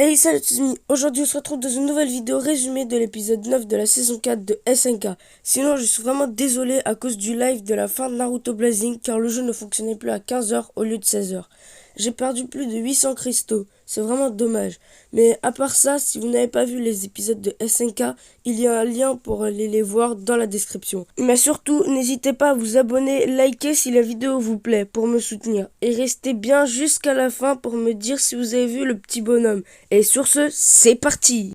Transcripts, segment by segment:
Hey salut les amis, aujourd'hui on se retrouve dans une nouvelle vidéo résumée de l'épisode 9 de la saison 4 de SNK. Sinon je suis vraiment désolé à cause du live de la fin de Naruto Blazing car le jeu ne fonctionnait plus à 15h au lieu de 16h. J'ai perdu plus de 800 cristaux, c'est vraiment dommage. Mais à part ça, si vous n'avez pas vu les épisodes de SNK, il y a un lien pour aller les voir dans la description. Mais surtout, n'hésitez pas à vous abonner, liker si la vidéo vous plaît pour me soutenir. Et restez bien jusqu'à la fin pour me dire si vous avez vu le petit bonhomme. Et sur ce, c'est parti!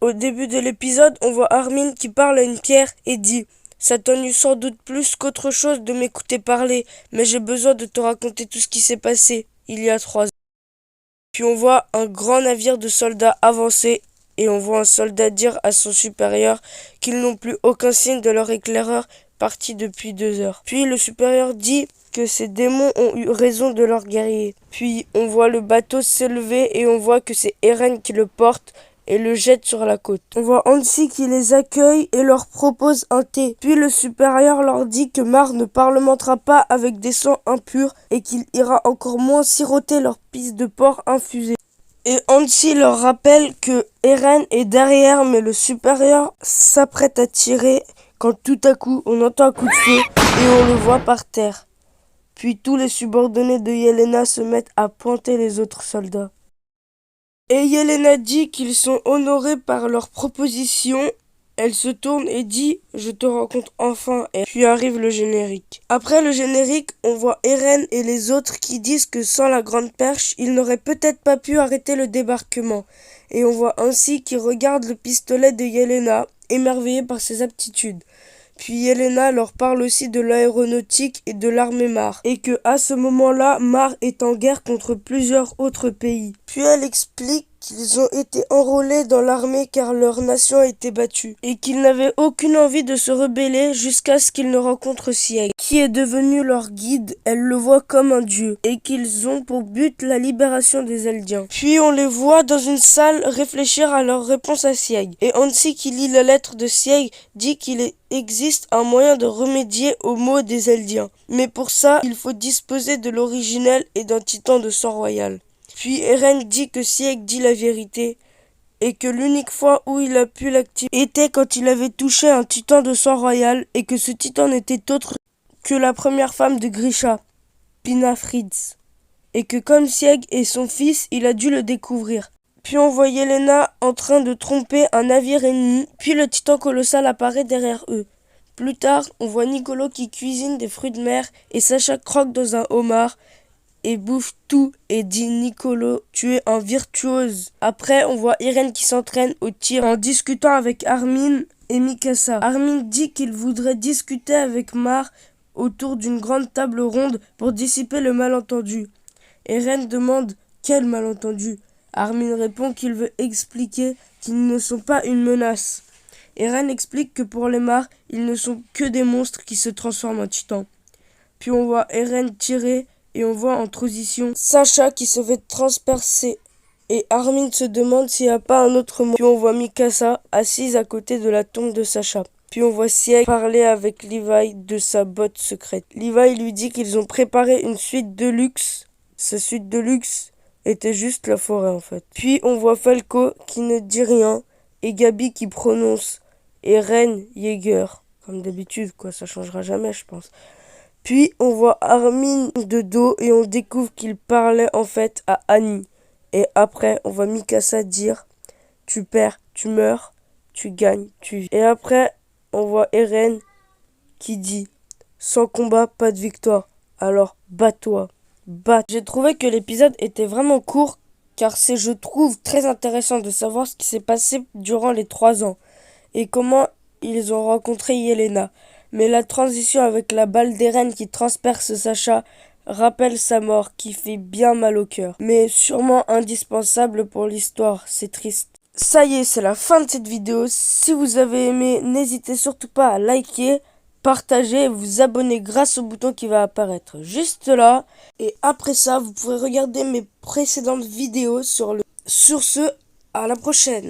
Au début de l'épisode, on voit Armin qui parle à une pierre et dit « Ça t'ennuie sans doute plus qu'autre chose de m'écouter parler, mais j'ai besoin de te raconter tout ce qui s'est passé il y a 3 ans. » Puis on voit un grand navire de soldats avancer et on voit un soldat dire à son supérieur qu'ils n'ont plus aucun signe de leur éclaireur parti depuis 2 heures. Puis le supérieur dit que ces démons ont eu raison de leur guerrier. Puis on voit le bateau s'élever et on voit que c'est Eren qui le porte et le jette sur la côte. On voit Hansi qui les accueille et leur propose un thé. Puis le supérieur leur dit que Mar ne parlementera pas avec des sangs impurs et qu'il ira encore moins siroter leur pisse de porc infusée. Et Hansi leur rappelle que Eren est derrière mais le supérieur s'apprête à tirer quand tout à coup on entend un coup de feu et on le voit par terre. Puis tous les subordonnés de Yelena se mettent à pointer les autres soldats. Et Yelena dit qu'ils sont honorés par leur proposition. Elle se tourne et dit « Je te rencontre enfin » et puis arrive le générique. Après le générique, on voit Eren et les autres qui disent que sans la grande perche, ils n'auraient peut-être pas pu arrêter le débarquement. Et on voit ainsi qui regarde le pistolet de Yelena, émerveillé par ses aptitudes. Puis Yelena leur parle aussi de l'aéronautique et de l'armée Mar, et que à ce moment-là, Mar est en guerre contre plusieurs autres pays. Puis elle explique qu'ils ont été enrôlés dans l'armée car leur nation a été battue, et qu'ils n'avaient aucune envie de se rebeller jusqu'à ce qu'ils ne rencontrent Sieg, qui est devenu leur guide. Elle le voit comme un dieu, et qu'ils ont pour but la libération des Eldiens. Puis on les voit dans une salle réfléchir à leur réponse à Sieg, et Hansi qui lit la lettre de Sieg dit qu'il existe un moyen de remédier aux maux des Eldiens. Mais pour ça, il faut disposer de l'originel et d'un titan de sang royal. Puis Eren dit que Sieg dit la vérité et que l'unique fois où il a pu l'activer était quand il avait touché un titan de sang royal et que ce titan n'était autre que la première femme de Grisha, Pina Fritz. Et que comme Sieg est son fils, il a dû le découvrir. Puis on voit Yelena en train de tromper un navire ennemi, puis le titan colossal apparaît derrière eux. Plus tard, on voit Nicolo qui cuisine des fruits de mer et Sacha croque dans un homard et bouffe tout et dit Nicolo, tu es un virtuose. Après, on voit Eren qui s'entraîne au tir en discutant avec Armin et Mikasa. Armin dit qu'il voudrait discuter avec Mar autour d'une grande table ronde pour dissiper le malentendu. Eren demande quel malentendu. Armin répond qu'il veut expliquer qu'ils ne sont pas une menace. Eren explique que pour les Mar, ils ne sont que des monstres qui se transforment en titans. Puis on voit Eren tirer et on voit en transition Sacha qui se fait transpercer. Et Armin se demande s'il n'y a pas un autre mot. Puis on voit Mikasa assise à côté de la tombe de Sacha. Puis on voit Sieg parler avec Levi de sa botte secrète. Levi lui dit qu'ils ont préparé une suite de luxe. Sa suite de luxe était juste la forêt en fait. Puis on voit Falco qui ne dit rien et Gabi qui prononce Eren Yeager. Comme d'habitude quoi, ça changera jamais je pense. Puis on voit Armin de dos et on découvre qu'il parlait en fait à Annie. Et après on voit Mikasa dire tu perds, tu meurs, tu gagnes, tu vis. Et après on voit Eren qui dit sans combat pas de victoire, alors bats-toi. J'ai trouvé que l'épisode était vraiment court car c'est je trouve très intéressant de savoir ce qui s'est passé durant les 3 ans et comment ils ont rencontré Yelena. Mais la transition avec la balle d'Eren qui transperce Sacha rappelle sa mort qui fait bien mal au cœur. Mais sûrement indispensable pour l'histoire, c'est triste. Ça y est, c'est la fin de cette vidéo. Si vous avez aimé, n'hésitez surtout pas à liker, partager et vous abonner grâce au bouton qui va apparaître juste là. Et après ça, vous pourrez regarder mes précédentes vidéos sur ce. À la prochaine.